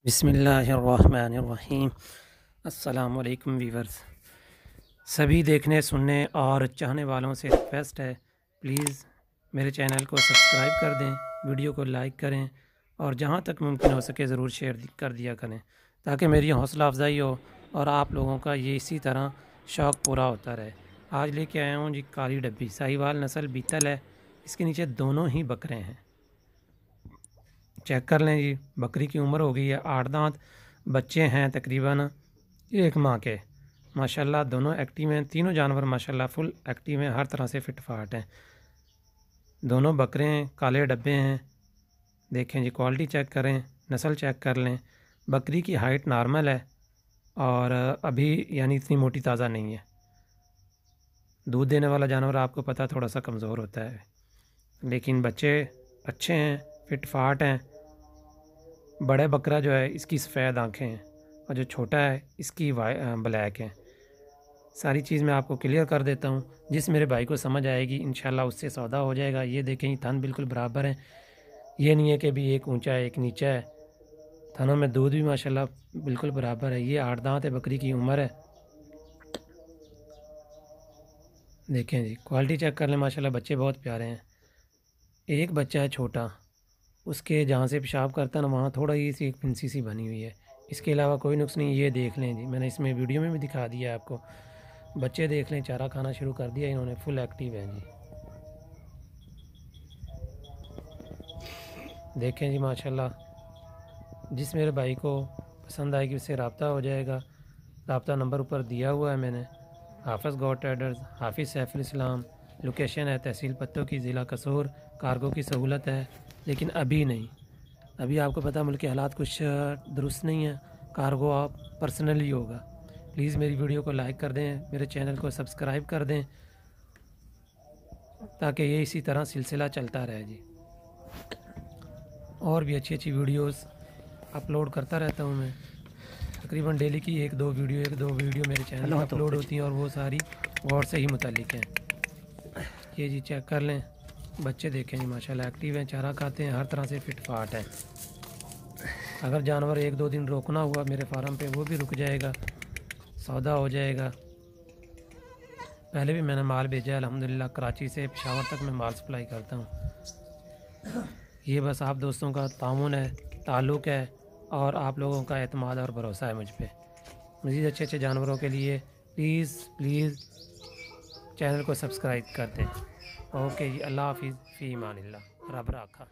بسم اللہ الرحمن الرحیم۔ السلام علیکم ویورز، سبھی دیکھنے سننے اور چاہنے والوں سے ریکویسٹ ہے، پلیز میرے چینل کو سبسکرائب کر دیں، ویڈیو کو لائک کریں اور جہاں تک ممکن ہو سکے ضرور شیئر کر دیا کریں تاکہ میری حوصلہ افزائی ہو اور آپ لوگوں کا یہ اسی طرح شوق پورا ہوتا رہے۔ آج لے کے آیا ہوں جی کالی ڈبی ساہیوال نسل بیتل ہے، اس کے نیچے دونوں ہی بکرے ہیں۔ چیک کر لیں جی، بکری کی عمر ہو گئی ہے 8 دانت، بچے ہیں تقریباً 1 ماہ کے۔ ماشاءاللہ دونوں ایکٹیو ہیں، تینوں جانور ماشاءاللہ فل ایکٹیو ہیں، ہر طرح سے فٹ فاٹ ہیں۔ دونوں بکرے ہیں، کالے ڈبے ہیں، دیکھیں جی کوالٹی چیک کریں، نسل چیک کر لیں۔ بکری کی ہائٹ نارمل ہے اور ابھی یعنی اتنی موٹی تازہ نہیں ہے۔ دودھ دینے والا جانور آپ کو پتہ تھوڑا سا کمزور ہوتا ہے، لیکن بچے اچھے ہیں، فٹ فاٹ ہیں۔ بڑے بکرا جو ہے اس کی سفید آنکھیں ہیں اور جو چھوٹا ہے اس کی بلیک ہیں۔ ساری چیز میں آپ کو کلیئر کر دیتا ہوں، جس میرے بھائی کو سمجھ آئے گی انشاءاللہ اس سے سودا ہو جائے گا۔ یہ دیکھیں تھن بالکل برابر ہیں، یہ نہیں ہے کہ بھی ایک اونچا ہے ایک نیچا ہے۔ تھنوں میں دودھ بھی ماشاءاللہ بالکل برابر ہے۔ یہ 8 دانت ہے، بکری کی عمر ہے۔ دیکھیں جی کوالٹی چیک کر لیں، ماشاءاللہ بچے بہت پیارے ہیں۔ ایک بچہ ہے چھوٹا، اس کے جہاں سے پیشاب کرتا ہے نا وہاں تھوڑا ہی سی ایک پنسی سی بنی ہوئی ہے، اس کے علاوہ کوئی نقص نہیں۔ یہ دیکھ لیں جی، میں نے اس میں ویڈیو میں بھی دکھا دیا ہے آپ کو، بچے دیکھ لیں، چارہ کھانا شروع کر دیا انہوں نے، فل ایکٹیو ہیں جی۔ دیکھیں جی ماشاءاللہ، جس میرے بھائی کو پسند آئے گی اس سے رابطہ ہو جائے گا۔ رابطہ نمبر اوپر دیا ہوا ہے میں نے۔ حافظ گو ٹریڈرز، حافظ سیف الاسلام، لوکیشن ہے تحصیل پتوں کی، ضلع قصور۔ کارگو کی سہولت ہے لیکن ابھی نہیں، ابھی آپ کو پتہ ملکی حالات کچھ درست نہیں ہیں، کارگو آپ پرسنلی ہوگا۔ پلیز میری ویڈیو کو لائک کر دیں، میرے چینل کو سبسکرائب کر دیں تاکہ یہ اسی طرح سلسلہ چلتا رہے جی۔ اور بھی اچھی ویڈیوز اپلوڈ کرتا رہتا ہوں میں، تقریباً ڈیلی کی 1-2 ویڈیو میرے چینل پر اپلوڈ ہوتی ہیں اور وہ ساری غور سے ہی متعلق ہیں۔ یہ جی چیک کر لیں، بچے دیکھیں جی ماشاءاللہ ایکٹیو ہیں، چارہ کھاتے ہیں، ہر طرح سے فٹ فاٹ ہیں۔ اگر جانور 1-2 دن روکنا ہوا میرے فارم پہ وہ بھی رک جائے گا، سودا ہو جائے گا۔ پہلے بھی میں نے مال بھیجا ہے الحمدللہ، کراچی سے پشاور تک میں مال سپلائی کرتا ہوں۔ یہ بس آپ دوستوں کا تعاون ہے، تعلق ہے اور آپ لوگوں کا اعتماد اور بھروسہ ہے مجھ پہ۔ مزید اچھے جانوروں کے لیے پلیز چینل کو سبسکرائب کر دیں۔ اوکے جی، اللہ حافظ، فی امان اللہ، رب راکھا۔